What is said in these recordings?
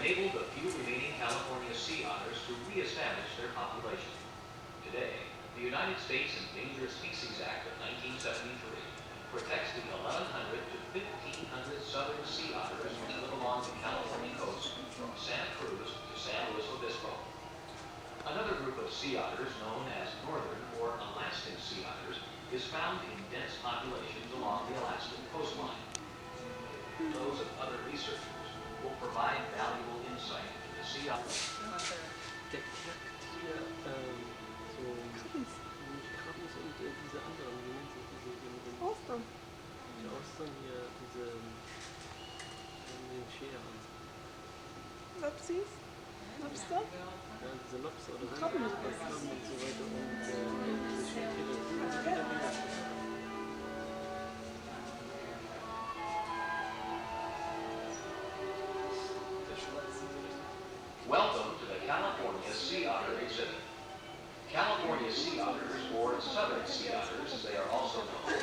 enabled the few remaining California sea otters to re-establish their population. Today, the United States Endangered Species Act of 1973 protects the 1,100 to 1,500 southern sea otters which live along the California coast from Santa Cruz to San Luis Obispo. Another group of sea otters, known as northern or Alaskan sea otters, is found in dense populations along the Alaskan coastline. Those of other researchers will provide valuable insight into the sea otter. Der knackt hier so nicht Krabben und diese anderen, wie nennt sich diese Austern. Die Austern hier, diese den Scheren. Lopsies? Lobster? Ja, diese Lobster oder Krabben. Krabben und so weiter und diese Scheren. Welcome to the California Sea Otter exhibit. California sea otters, or southern sea otters as they are also known,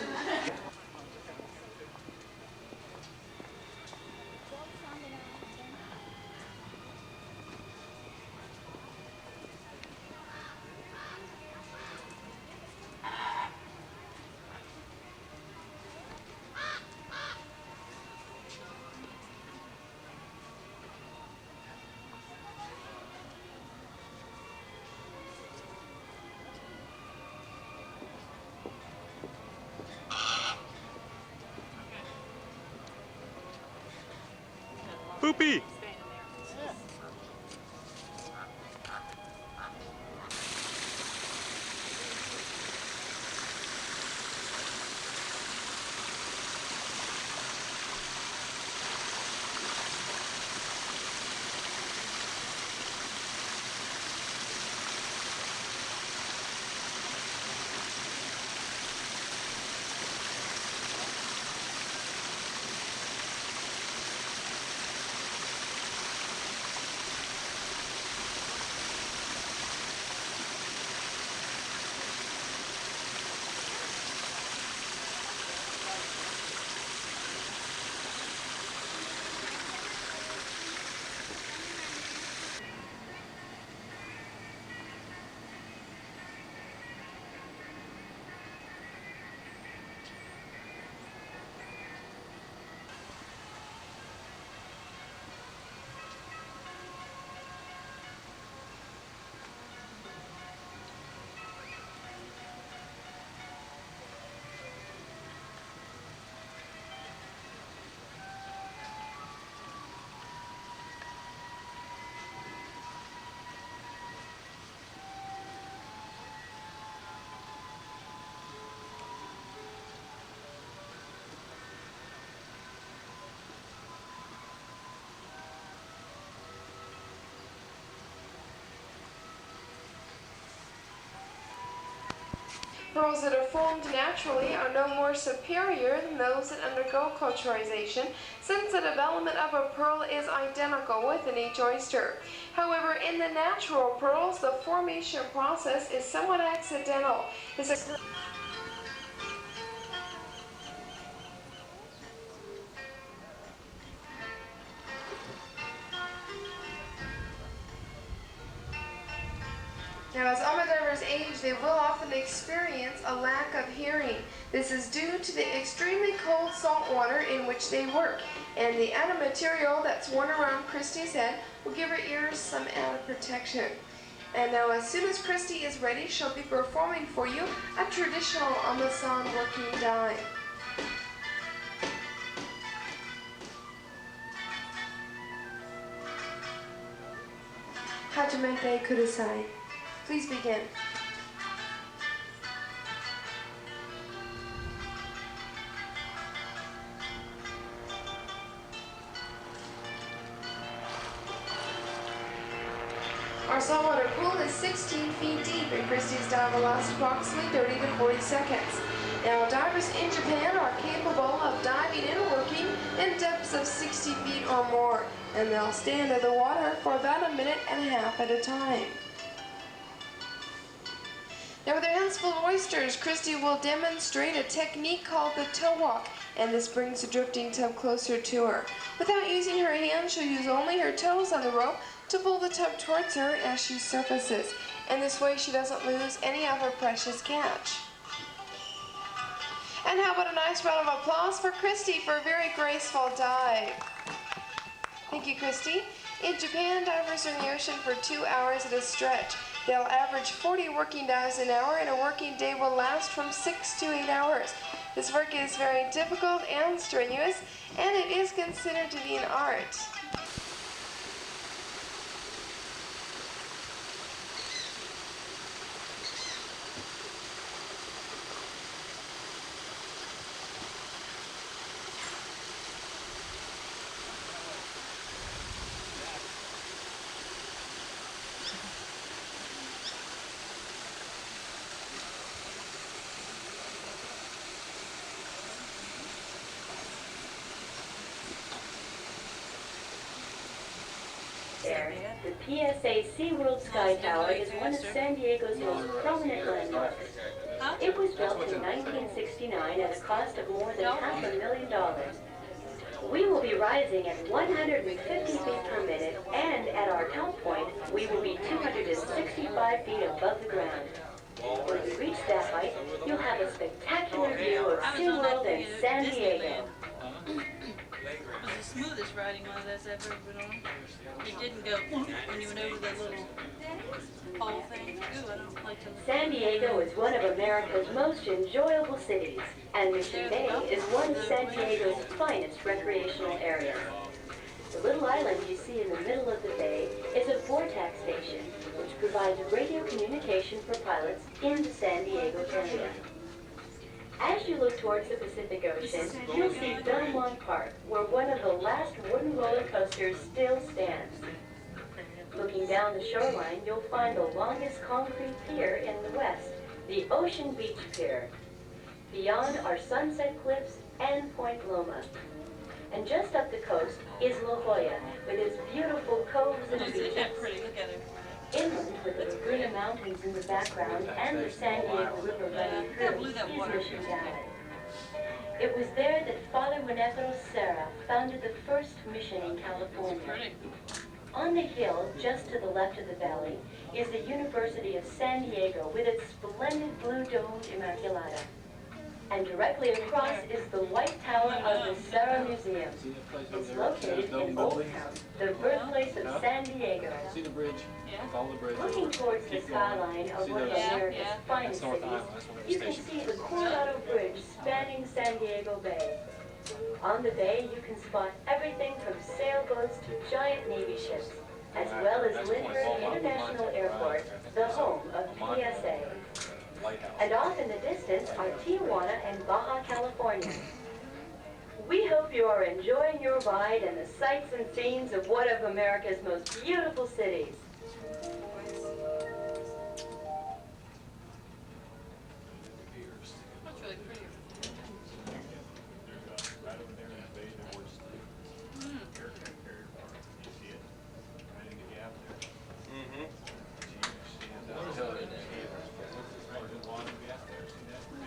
Poopy! Pearls that are formed naturally are no more superior than those that undergo culturization, since the development of a pearl is identical within each oyster. However, in the natural pearls, the formation process is somewhat accidental. Now, as alma divers age, they will often experience a lack of hearing. This is due to the extremely cold salt water in which they work, and the added material that's worn around Christy's head will give her ears some added protection. And now, as soon as Christy is ready, she'll be performing for you a traditional again.San working dive. Hajimete kudasai. Please begin. Our saltwater pool is 16 feet deep, and Christy's dive will last approximately 30 to 40 seconds. Now, divers in Japan are capable of diving and working in depths of 60 feet or more, and they'll stay under the water for about a minute and a half at a time. Now, with her hands full of oysters, Christy will demonstrate a technique called the toe walk. and this brings the drifting tub closer to her. Without using her hands, she'll use only her toes on the rope to pull the tub towards her as she surfaces. And this way she doesn't lose any of her precious catch. And how about a nice round of applause for Christy for a very graceful dive. Thank you, Christy. In Japan, divers are in the ocean for 2 hours at a stretch. They'll average 40 working dives an hour, and a working day will last from 6 to 8 hours. This work is very difficult and strenuous, and it is considered to be an art. The PSA SeaWorld Sky Tower is one of San Diego's most prominent landmarks. It was built in 1969 at a cost of more than $500,000. We will be rising at 150 feet per minute, and at our top point, we will be 265 feet above the ground. When we reach that height, you'll have a spectacular view of SeaWorld and San Diego. It was the smoothest riding one that's ever been on. It didn't go when you went over the little pole thing. Ooh, I don't like to look. San Diego is one of America's most enjoyable cities, and Mission Bay is one of San Diego's finest recreational areas. The little island you see in the middle of the bay is a vortex station, which provides radio communication for pilots in the San Diego area. As you look towards the Pacific Ocean, you'll see Belmont Park, where one of the last wooden roller coasters still stands. Looking down the shoreline, you'll find the longest concrete pier in the west, the Ocean Beach Pier. Beyond are Sunset Cliffs and Point Loma. And just up the coast is La Jolla, with its beautiful coves and beaches. Pretty. Look at it. Inland, with the Laguna Mountains in the background and the San Diego River running through, is Mission Valley. It was there that Father Winnebago Serra founded the first mission in California. On the hill, just to the left of the valley, is the University of San Diego with its splendid blue-domed Immaculata. And directly across is the White Tower of the Serra Museum. It's located in Old Town, the birthplace of San Diego. See the bridge? Yeah. Follow the bridge. Looking towards the skyline of one of America's finest cities, you can see the Coronado Bridge spanning San Diego Bay. On the bay, you can spot everything from sailboats to giant Navy ships, as well as Lindbergh International Airport, the home of PSA. And off in the distance are Tijuana and Baja California. We hope you are enjoying your ride and the sights and scenes of one of America's most beautiful cities. That's really pretty.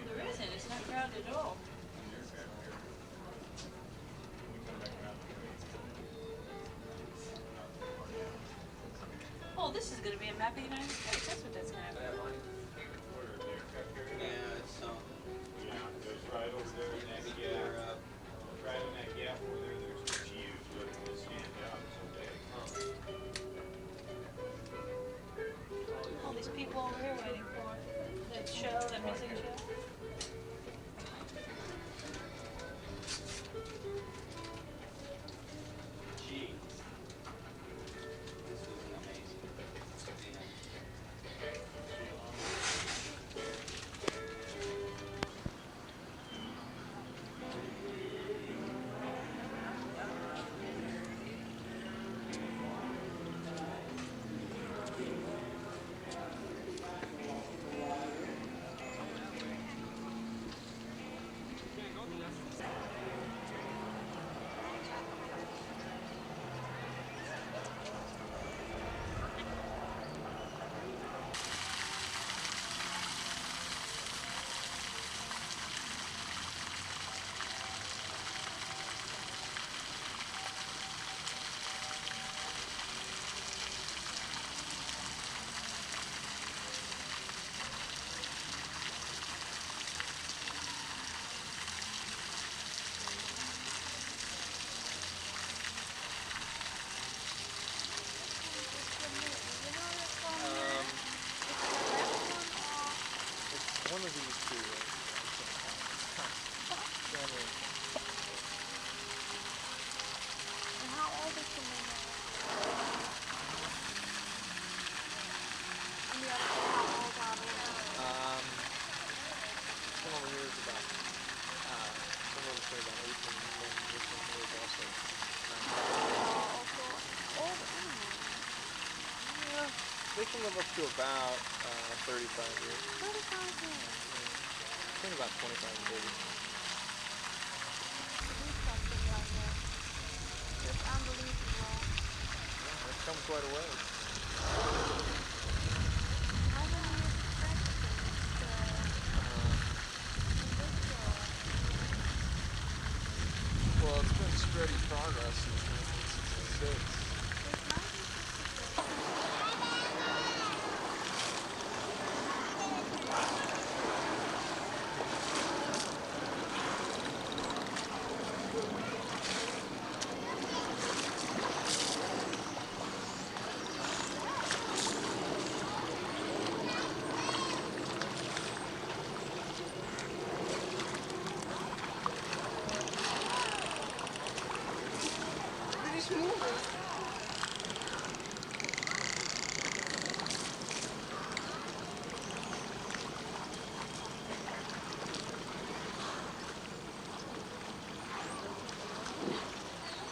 There isn't. It's not crowded at all. Oh, this is going to be a map of the United States. That's what that's going to be. Yeah, it's right over there in that gap. Right in that gap over there, there's the huge, but it stands out so big. All these people over here waiting for that show, that music show. Gee. This was an amazing. of these two. And how old is the man? And the other two, how old are they? Some over here is about, some of them say about 18, and then this one here is also 19. Old animals. Yeah, they can live up to about 35 years. 35 years. I think about 25 and 30. Do something like that. It's unbelievable. Yeah, they've come quite a way. How many years of practicing in this world? Well, it's been steady progress since 1966. It's 1966.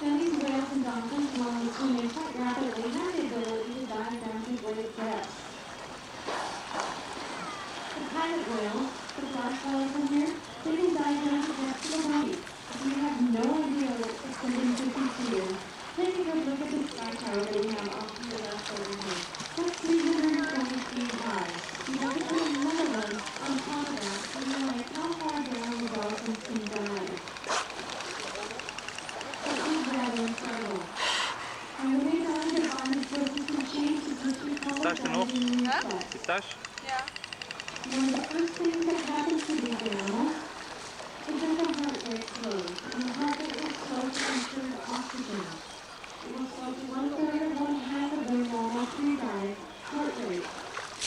These whales and dolphins, along with swimming quite rapidly, have the ability to dive down to great depths. The pilot whales, the black whales in here, they can dive down to depths of the body. If you have no idea what's extending 50 feet, take a good look at the sky tower that we have off to the left over here. That's 320 feet high. You have to put another one on top of that to realize how far down the dolphins can dive. Staat er nog? Die tas? Ja. One of the first things that happens to these animals is that the heart rate slows, and the heart rate will slow to conserve oxygen. It will slow to 1/3 of 1/2 of their normal pre-dive heart rate.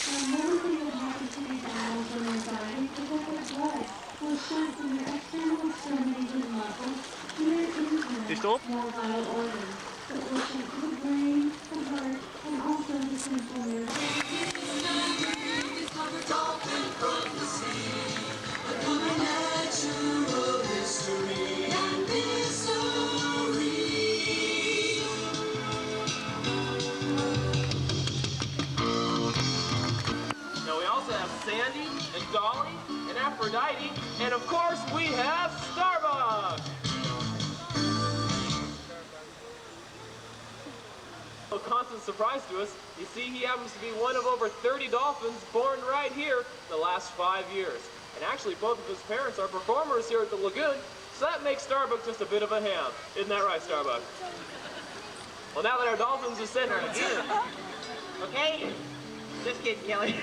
Now, another thing that happens to these animals when they're diving is that their blood will shunt from their external extremities and muscles to their internal, more vital organs. It will shunt to the brain, the heart, and also the central nervous system. Now we also have Sandy and Dolly and Aphrodite, and of course we have Starbuck! A constant surprise to us. You see, he happens to be one of over 30 dolphins born right here the last 5 years. And actually both of his parents are performers here at the lagoon, so that makes Starbuck just a bit of a ham. Isn't that right, Starbuck? Well, now that our dolphins are sent again. Okay? Just kidding, Kelly.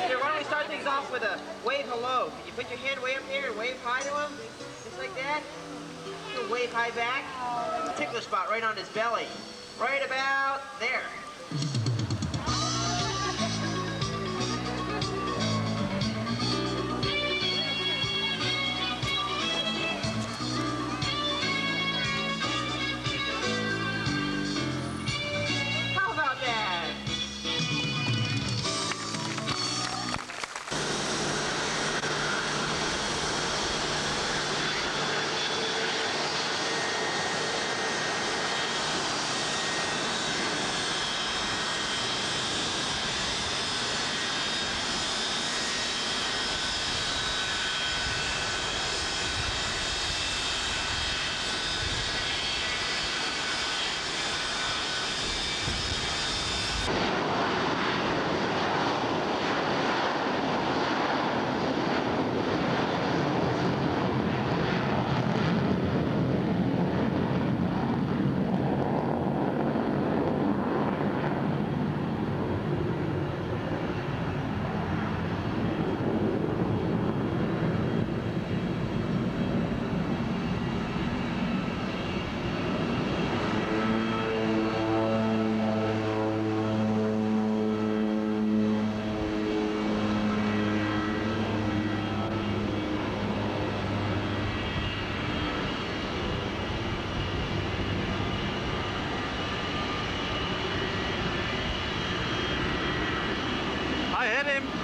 Here, why don't we start things off with a wave hello. Can you put your hand way up there and wave hi to him? Just like that. You wave hi back. Tickler spot right on his belly. Right about there. How about that? I hit him.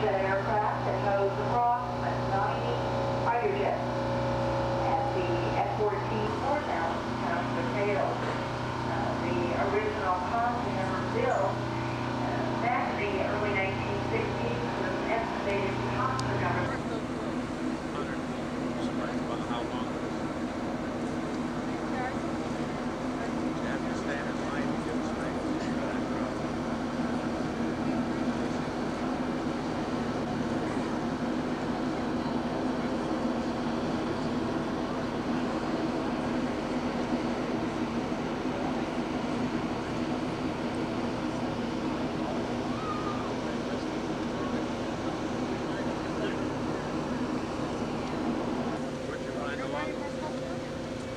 jet aircraft that house approximately 90 fighter jets. And the F-14 4,000 pounds of potatoes. The original cost we ever built back in the early 1960s was estimated to cost the government.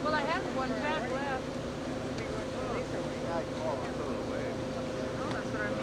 Well, I have one pack left. Oh, that's what I mean.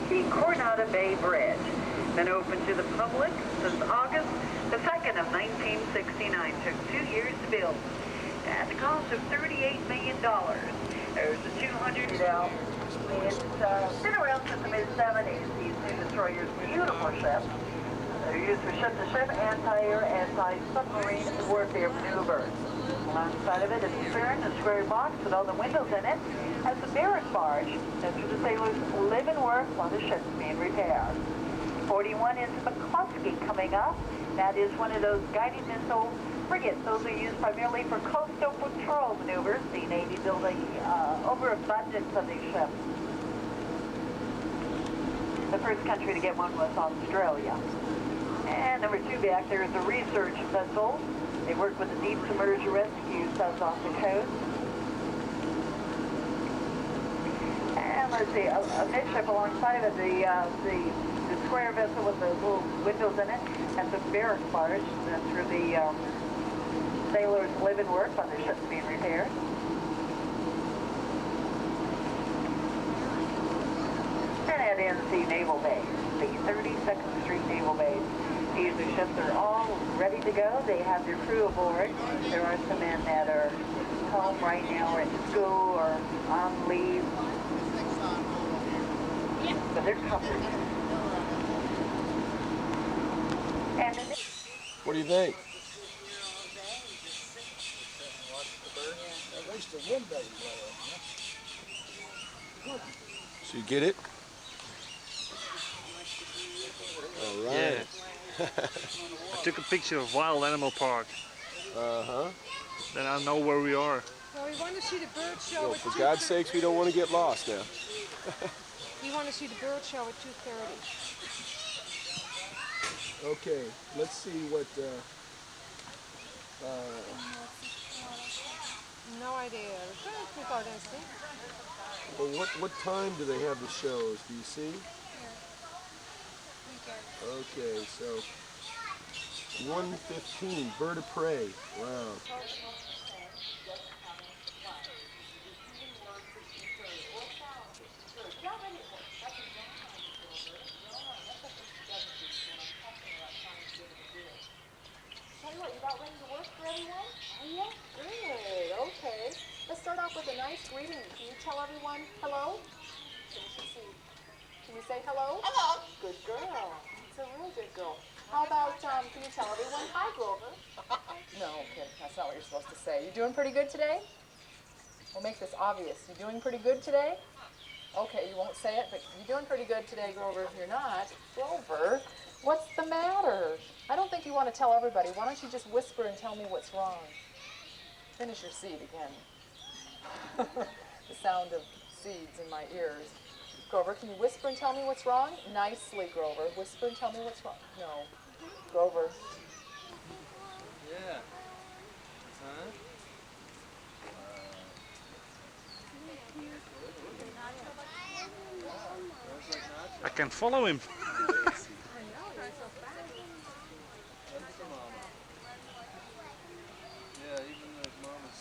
The Coronado Bay Bridge, been open to the public since August the 2nd of 1969. Took 2 years to build at the cost of $38 million. There's a 200 out. It's been around since the mid-70s. These new destroyers, beautiful ships. They're used for ship-to-ship, anti-air, anti-submarine warfare maneuvers. Alongside of it is a stern, a square box with all the windows in it, as the barrack barge. That's where the sailors live and work while the ship's being repaired. 41 is McCluskey coming up. That is one of those guided missile frigates. Those are used primarily for coastal patrol maneuvers. The Navy building overabundance of these ships. The first country to get one was Australia. And number 2 back there is a research vessel. They work with the deep submerged rescue subs off the coast. And let's see, a midship alongside of the square vessel with the little windows in it. That's a barrack barge. That's where the sailors live and work while their ship's being repaired. And at NC Naval Base, the 32nd Street Naval Base. These ships are all ready to go. They have their crew aboard. There are some men that are home right now or at school or on leave. But they're covered. And what do you think? At least the wind doesn't blow. So you get it? All right. Yeah. I took a picture of Wild Animal Park. Uh-huh. Then I know where we are. Well, we want to see the bird show Well, at for God's sakes, we don't want to get lost now. We want to see the bird show at 2:30. Okay, let's see what, No idea. We'll go and see. well, what time do they have the shows? Do you see? Okay, so 1:15, Bird of Prey. Wow. Tell you what, you about ready to work for everyone? Oh yeah, good. Okay. Let's start off with a nice greeting. Can you tell everyone hello? Can you say hello? Hello. Good girl. It's a real good girl. How about, can you tell everyone hi, Grover? No, kid, that's not what you're supposed to say. You doing pretty good today? We'll make this obvious. You doing pretty good today? Okay, you won't say it, but you're doing pretty good today, Grover. If you're not, Grover, what's the matter? I don't think you want to tell everybody. Why don't you just whisper and tell me what's wrong? Finish your seed again. The sound of seeds in my ears. Grover, can you whisper and tell me what's wrong? Nicely, Grover. Whisper and tell me what's wrong. No. Grover. Yeah. Huh? I can follow him. Yeah, even his mama's.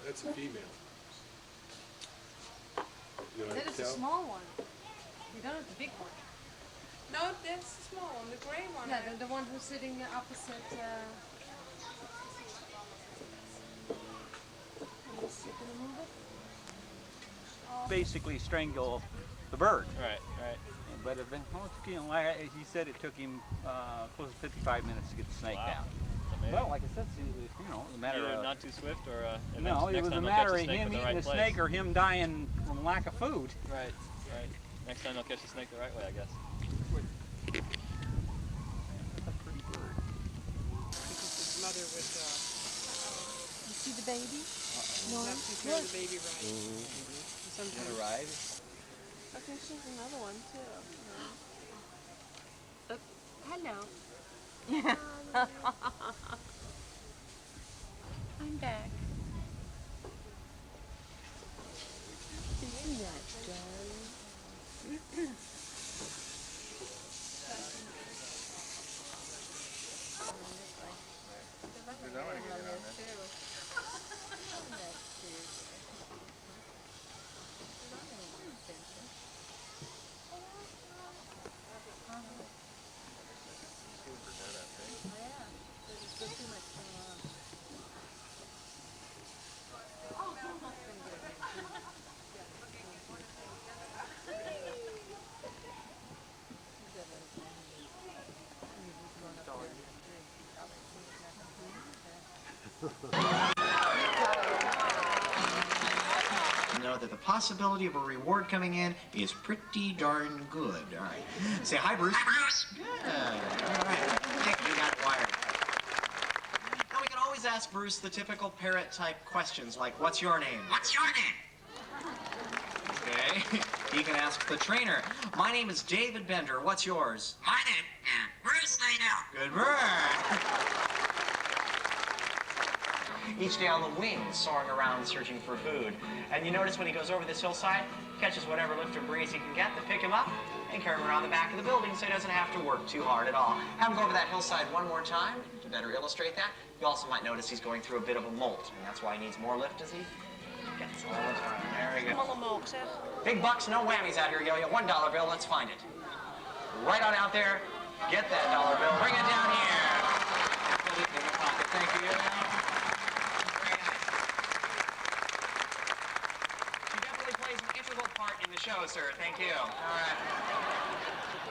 That's a female. You know, That is a small one. You don't have the big one. No, that's the small one, the gray one. Yeah, the one who's sitting opposite. Basically strangle the bird. Right, right. But like he said, it took him close to 55 minutes to get the snake down. Well, like I said, you know, the matter Either of not too swift or no, it was a matter of him eating the snake or him dying from lack of food. Right, right. Next time they'll catch the snake the right way, I guess. That's a pretty bird. Mother with You see the baby? no, the baby right. Sometimes. Want to ride? I think she's another one too. Hello. I'm back. Isn't that darling? Know that the possibility of a reward coming in is pretty darn good. All right. Say hi, Bruce. Hi, Bruce. Good. All right. Thank you. You got it wired. Now we can always ask Bruce the typical parrot-type questions like, "What's your name?" "What's your name?" Okay. He can ask the trainer, "My name is David Bender. What's yours?" "My name is Bruce Nainell." Good bird. Each day on the wings, soaring around searching for food. And you notice when he goes over this hillside, catches whatever lift or breeze he can get to pick him up and carry him around the back of the building so he doesn't have to work too hard at all. Have him go over that hillside one more time to better illustrate that. You also might notice he's going through a bit of a molt, and that's why he needs more lift as he gets all the time. There we go. Big bucks, no whammies out here, Yo-Yo. $1 bill, let's find it. Right on out there, get that dollar bill, bring it down here. Put it in your pocket, thank you. In the show, sir. Thank you. All right.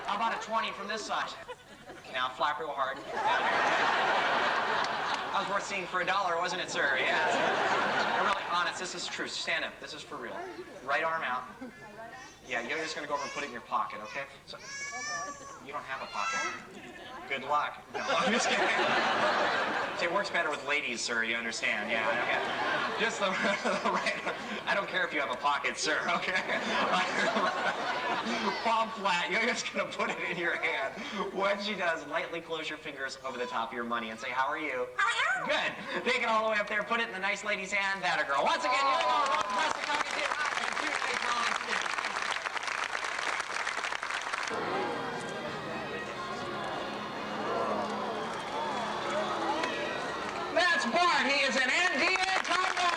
How about a 20 from this side? Now, flap real hard. That was worth seeing for $1, wasn't it, sir? Yes. I'm really honest. This is true. Stand up. This is for real. Right arm out. Yeah, you're just going to go over and put it in your pocket, okay? So, you don't have a pocket. Good luck. No, I'm just kidding. See, it works better with ladies, sir. You understand? Yeah, okay. Just the right. I don't care if you have a pocket, sir, okay? Follow fall flat, you're just going to put it in your hand. When she does, lightly close your fingers over the top of your money and say, how are you? Good. Take it all the way up there, put it in the nice lady's hand, that a girl. Once again, you're going to press the cognitive and two icons. That's Bart. He is an Andean condor.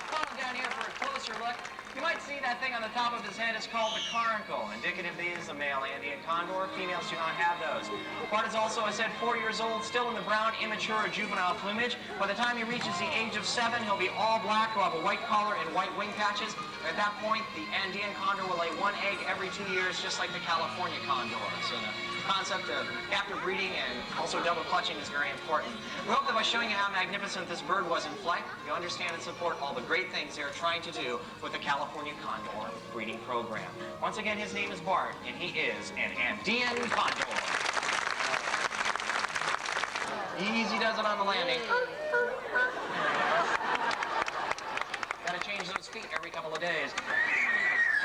Follow down here for a closer look. You might see that thing on the top of his head is called the caruncle, indicative he is a male Andean condor. Females do not have those. Bart is also, I said, 4 years old, still in the brown, immature, or juvenile plumage. By the time he reaches the age of 7, he'll be all black. He'll have a white collar and white wing patches. At that point, the Andean condor will lay 1 egg every 2 years, just like the California condor. So the concept of captive breeding and also double clutching is very important. We hope that by showing you how magnificent this bird was in flight, you understand and support all the great things they're trying to do with the California condor breeding program. Once again, his name is Bart, and he is an Andean condor. Easy does it on the landing. Gotta change those feet every couple of days.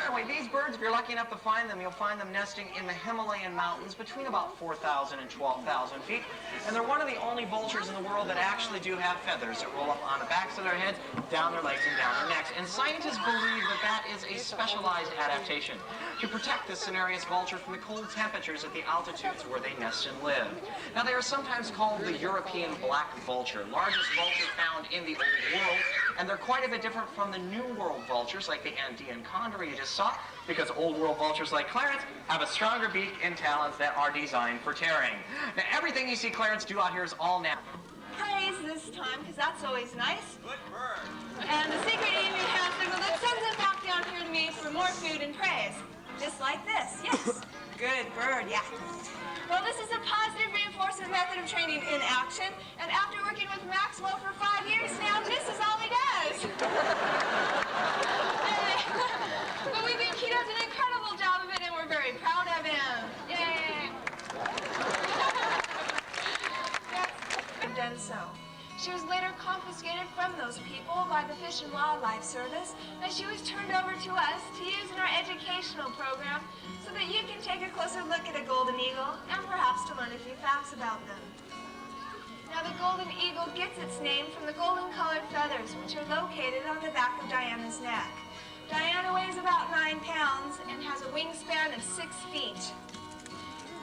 Anyway, these birds, if you're lucky enough to find them, you'll find them nesting in the Himalayan mountains between about 4,000 and 12,000 feet. And they're one of the only vultures in the world that actually do have feathers that roll up on the backs of their heads, down their legs, and down their necks. And scientists believe that that is a specialized adaptation to protect this cinereous vulture from the cold temperatures at the altitudes where they nest and live. Now, they are sometimes called the European black vulture, largest vulture found in the Old World, and they're quite a bit different from the New World vultures like the Andean condor you just saw, because Old World vultures like Clarence have a stronger beak and talons that are designed for tearing. Now, everything you see Clarence do out here is all natural. Praise this time, because that's always nice. Good bird. And the secret hand signal that sends it back down here to me for more food and praise. Just like this, yes. Good bird, yeah. Well, this is a positive reinforcement method of training in action, and after working with Maxwell for 5 years now, this is all he does. But we think he does an incredible job of it, and we're very proud of him. Yay! Yes, done so. She was later confiscated from those people by the Fish and Wildlife Service, and she was turned over to us to use in our educational program so that you can take a closer look at a golden eagle and perhaps to learn a few facts about them. Now, the golden eagle gets its name from the golden-colored feathers, which are located on the back of Diana's neck. Diana weighs about 9 pounds and has a wingspan of 6 feet.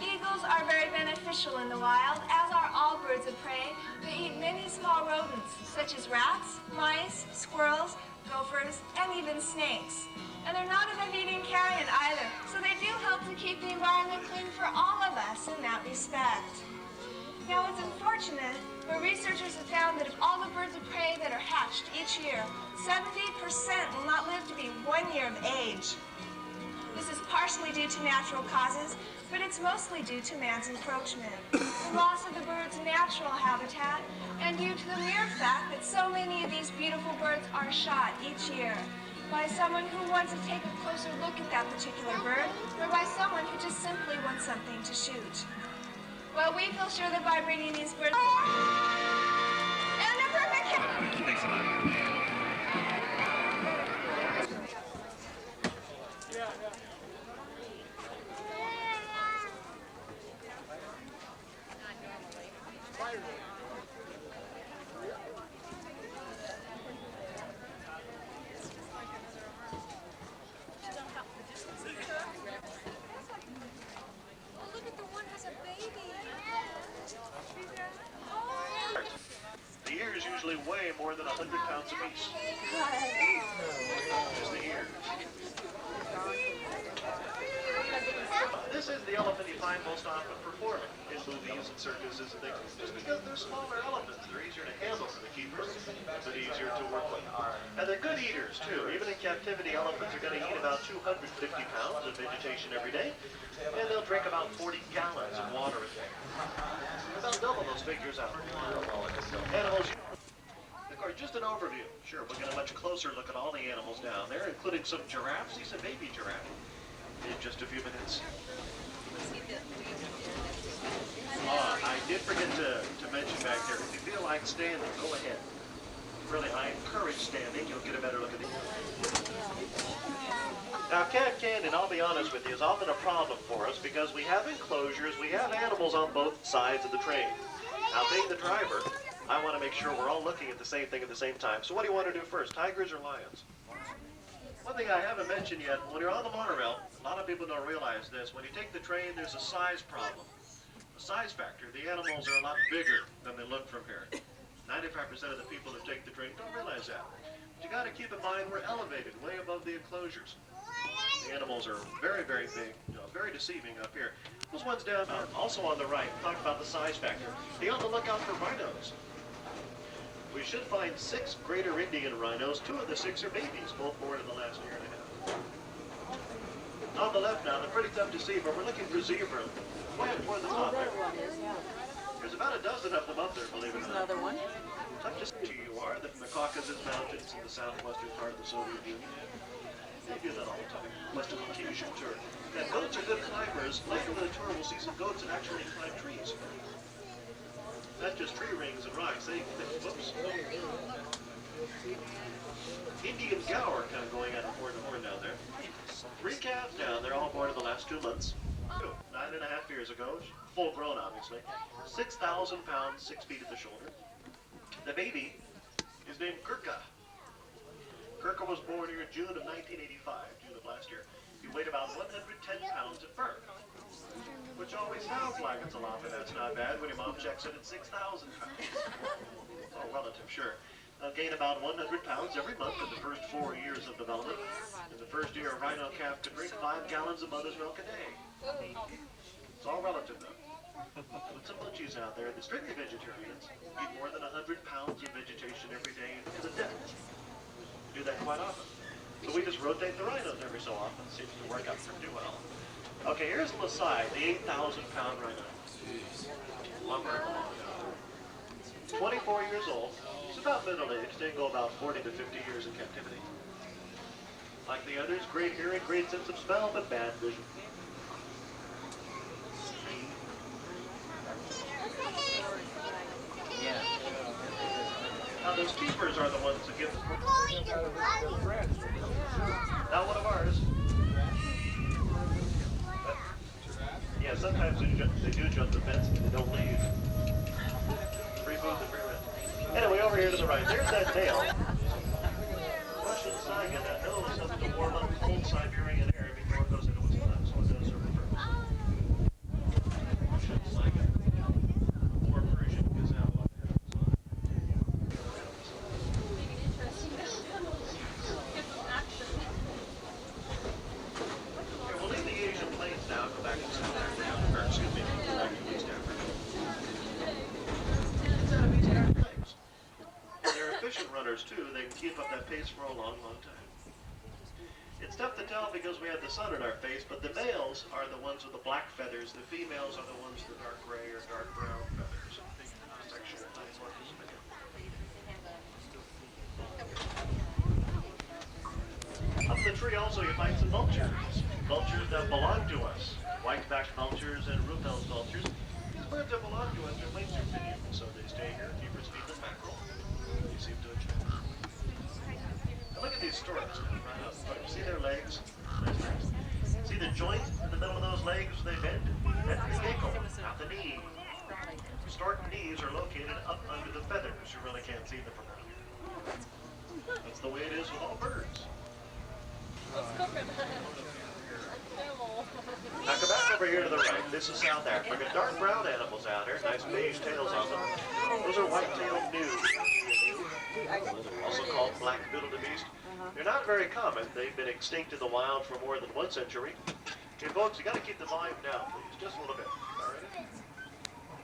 Eagles are very beneficial in the wild, as are all birds of prey. They eat many small rodents, such as rats, mice, squirrels, gophers, and even snakes. And they're not a eating carrion either, so they do help to keep the environment clean for all of us in that respect. Now, it's unfortunate, but researchers have found that of all the birds of prey that are hatched each year, 70% will not live to be 1 year of age. This is partially due to natural causes, but it's mostly due to man's encroachment, the loss of the bird's natural habitat, and due to the mere fact that so many of these beautiful birds are shot each year by someone who wants to take a closer look at that particular bird, or by someone who just simply wants something to shoot. Well, we feel sure that by bringing these birds... And a perfect... Thanks a lot. The ears usually weigh more than 100 pounds apiece. Just the ears. This is the elephant you find most often performing in movies and circuses and things. Just because they're smaller elephants, they're easier to handle for the keepers, but easier to work with. And they're good eaters, too. Even in captivity, elephants are going to eat about 250 pounds of vegetation every day, and they'll drink about 40 gallons of water a day. About double those figures out. Animals. Of course, just an overview. Sure, we'll get a much closer look at all the animals down there, including some giraffes. These are baby giraffe. In just a few minutes. I did forget to mention back there, if you feel like standing, go ahead. Really, I encourage standing, you'll get a better look at the... Now, cat canyon, I'll be honest with you, is often a problem for us because we have enclosures, we have animals on both sides of the train. Now, being the driver, I want to make sure we're all looking at the same thing at the same time. So what do you want to do first, tigers or lions? One thing I haven't mentioned yet, when you're on the monorail, a lot of people don't realize this. When you take the train, there's a size problem. A size factor. The animals are a lot bigger than they look from here. 95% of the people who take the train don't realize that. But you got to keep in mind we're elevated way above the enclosures. The animals are very, very big, very deceiving up here. Those ones down, also on the right, talk about the size factor. Be on the lookout for rhinos. We should find 6 greater Indian rhinos. 2 of the 6 are babies, both born in the last year and a half. On the left now, they're pretty tough to see, but we're looking for zebra. Way up toward the top there. There's about a dozen of them up there, believe it or not. Another one. Tough to see who you are. They're from the Caucasus Mountains in the southwestern part of the Soviet Union. They do that all the time. Western Caucasian tour. And goats are good climbers. Later in the tour, we'll see some goats that actually climb trees. Not just tree rings and rocks. Whoops. Indian Gower kind of going out of horn to horn down there. 3 calves down. They're all born in the last 2 months. 9.5 years ago. Full grown, obviously. 6,000 pounds, 6 feet at the shoulder. The baby is named Gurkha. Gurkha was born here in June of 1985, June of last year. He weighed about 110 pounds at birth, which always sounds like it's a lot, but that's not bad when your mom checks in at 6,000 pounds. It's all relative, sure. They'll gain about 100 pounds every month in the first 4 years of development. In the first year, a rhino calf could drink 5 gallons of mother's milk a day. It's all relative, though. Put some munchies out there. The strictly vegetarians eat more than 100 pounds of vegetation every day to the death. We do that quite often. So we just rotate the rhinos every so often. Seems to work out pretty well. Okay, here's Lasai, the 8,000-pound rhino. Lumber. 24 years old. He's about middle-aged. They go about 40 to 50 years in captivity. Like the others, great hearing, great sense of smell, but bad vision. Yeah. Now those keepers are the ones that give us. Not one of ours. But, yeah, sometimes they do jump the fence and they don't leave. Free food and free rent. Anyway, over here to the right, there's that tail. Russian Saiga, that nose helps to warm up cold Siberian air before it goes into its lungs, so it does serve a purpose. Russian Saiga. Or Persian gazelle. Too, they can keep up that pace for a long, long time. It's tough to tell because we have the sun in our face, but the males are the ones with the black feathers. The females are the ones with the dark gray or dark brown feathers. Sexual dimorphism again. Up the tree also you find some vultures. Vultures that belong to us. White-backed vultures and root-nosed vultures. These birds that belong to us, their wings are finicky, so they stay here. Keepers feed them mackerel. They seem to enjoy it. Now look at these storks right up. See their legs? See the joint in the middle of those legs? They bend. That's the ankle, not the knee. Stork knees are located up under the feathers. You really can't see them from around here. That's the way it is with all birds. Now come back over here to the right. This is South Africa. Dark brown animals out here. Nice beige tails on them. Those are white-tailed gnu's. Also called black wildebeest. They're not very common. They've been extinct in the wild for more than 1 century. Okay, folks, you got to keep the volume down, please. Just a little bit. All right?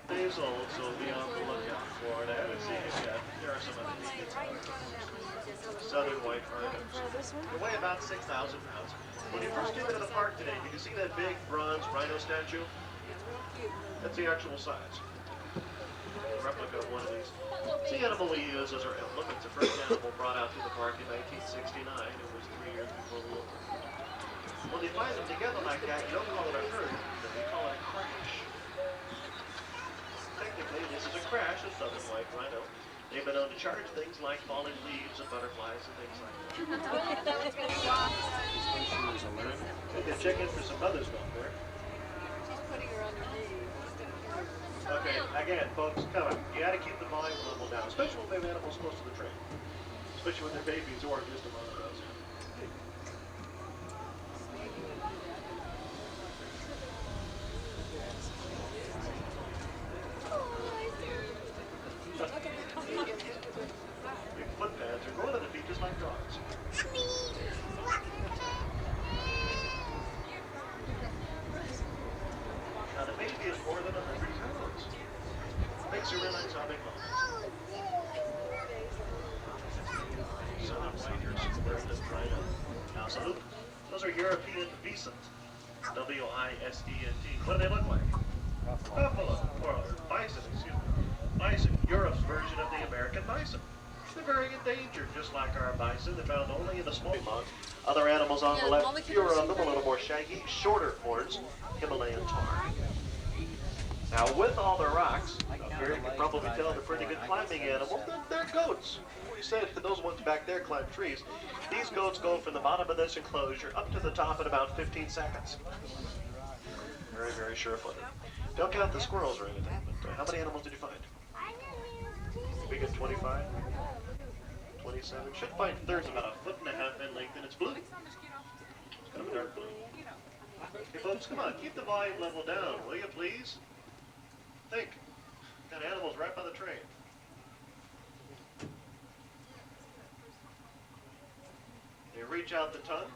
Days old, so be on the lookout for it. I haven't seen it yet. There are some other things. Southern white rhinos. They weigh about 6,000 pounds. When you first came into the park today, did you see that big bronze rhino statue? That's the actual size. A replica of one of these. It's the animal we use as our emblem. It's the first animal brought out to the park in 1969. It was 3 years before the war. When you find them together like that, you don't call it a herd, but you call it a crash. Technically, this is a crash of southern white rhino. They've been known to charge things like falling leaves and butterflies. butterflies and things like that. We can check in for some mothers back there. She's putting her on her knees. Okay, again, folks, come on. You got to keep the volume level down, especially when we have animals close to the train. Especially when they're babies or just among us. Big foot pads are going on the feet just like dogs. Now the baby is more than 100 pounds. Makes you realize how big the sun and white here, square this dried up. Now salute. Those are European Wisent. W-I-S-E-N-T. What do they look like? Buffalo, or bison, excuse me. Bison, Europe's version of the American bison. They're very endangered, just like our bison. They're found only in the small month. Other animals on the left, fewer of them, a little more shaggy, shorter horns, Himalayan tar. Now, with all the rocks, up here you can probably tell they're pretty good climbing animals. They're goats. We said those ones back there climb trees. These goats go from the bottom of this enclosure up to the top in about 15 seconds. Very, very sure-footed. Don't count the squirrels or anything, but how many animals did you find? We get 25, 27. Should find there's about 1.5 feet in length, and it's blue. It's kind of a dark blue. Hey, folks, come on, keep the volume level down, will you, please? Think. Got animals right by the train. You reach out the tongue.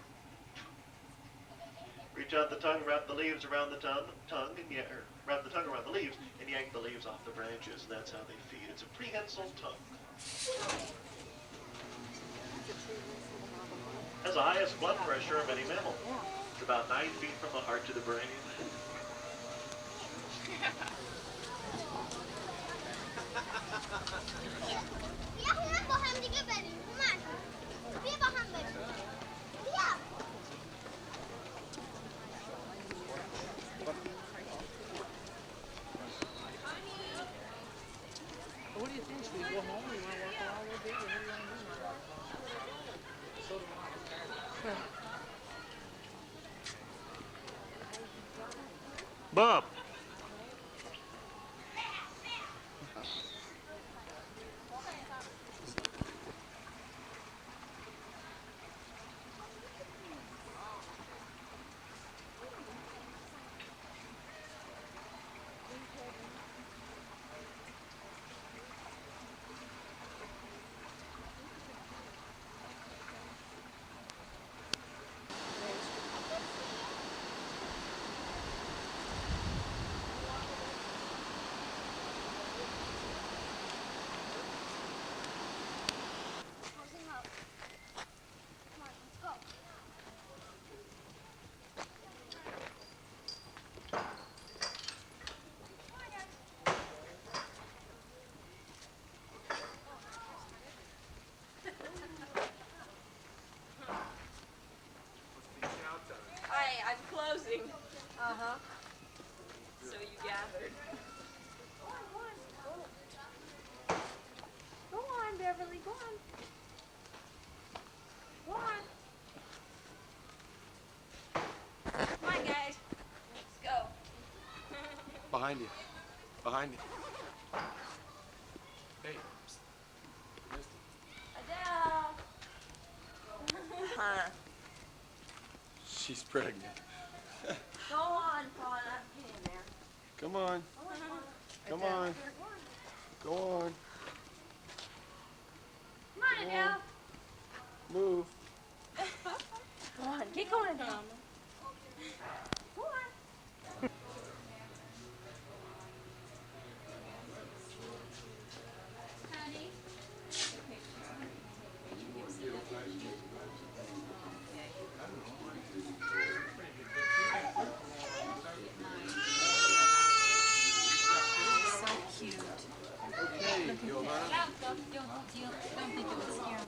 Reach out the tongue, wrap the leaves around the tongue, and wrap the tongue around the leaves, and yank the leaves off the branches, and that's how they feed. It's a prehensile tongue. Has the highest blood pressure of any mammal. It's about 9 feet from the heart to the brain. What do you think? Should we go home? You want to walk around a little bit? Or what do you want to do? Bob. Uh-huh. So you gathered. Go on, Beverly, go on. Go on. Come on, guys. Let's go. Behind you. Behind you. Hey. Adele. Huh. She's pregnant. Go on, Paula. Get in there. Come on. Come on. Go on. Come on, Adele. Move. Come on, get going, Adele. Go on. Honey. Don't think it would scare me.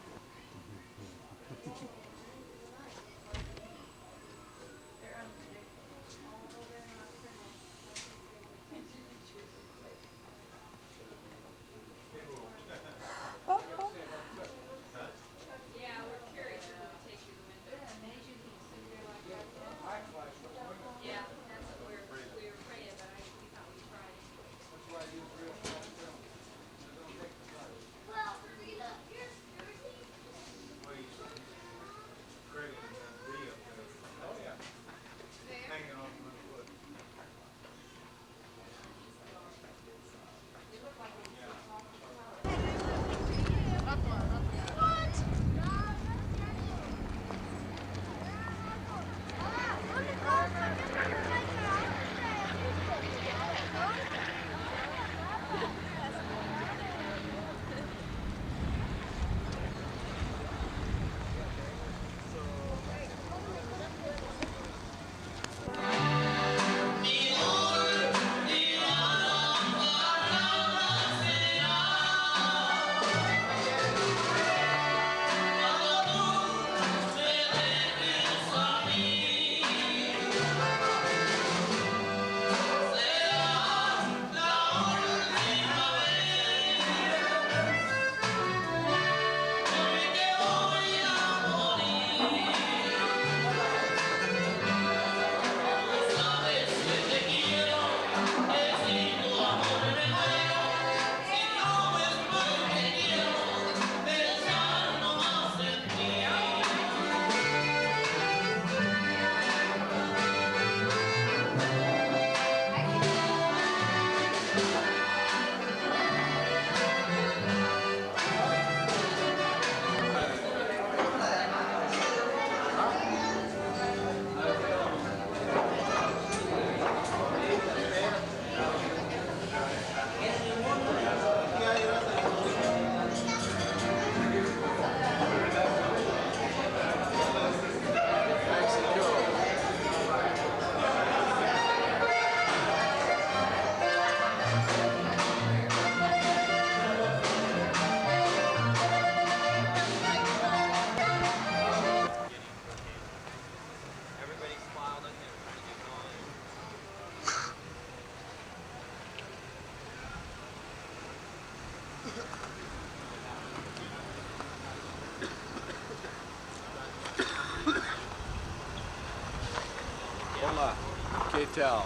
¿Qué tal?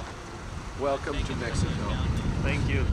Welcome to Mexico. Thank you.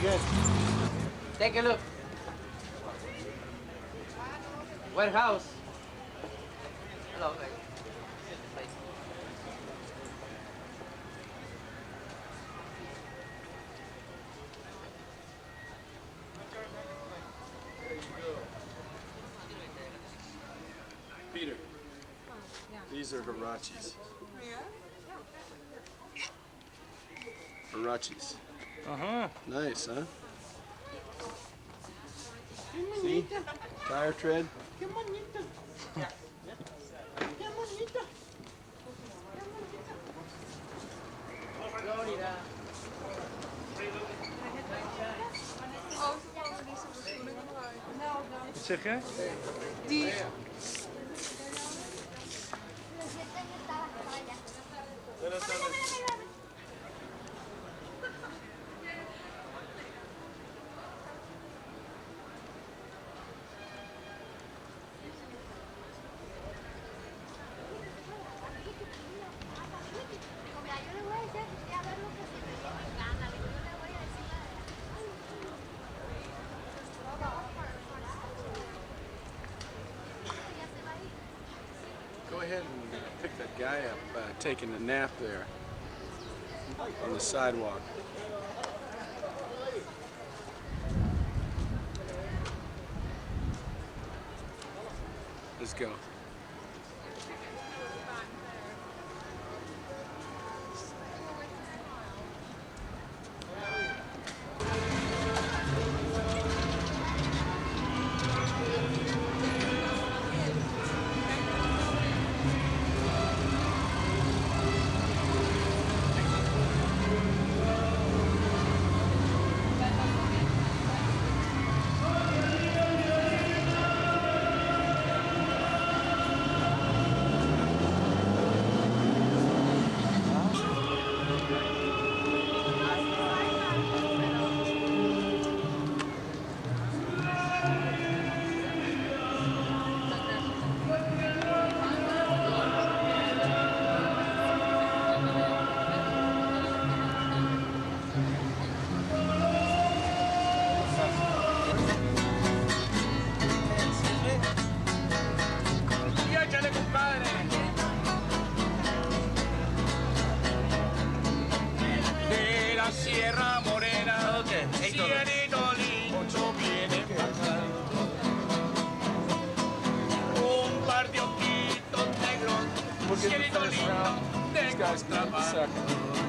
Good. Take a look. Warehouse. Hello, guys. Peter, these are Hirachis. Hirachis. Nice, huh? See? Tire tread. Wat zeg jij? Die. Go ahead and pick that guy up taking a nap there on the sidewalk. Let's go. Sierra Morena, cielito lindo viene bajando. Un par de ojitos negros, cielito lindo de contrabando.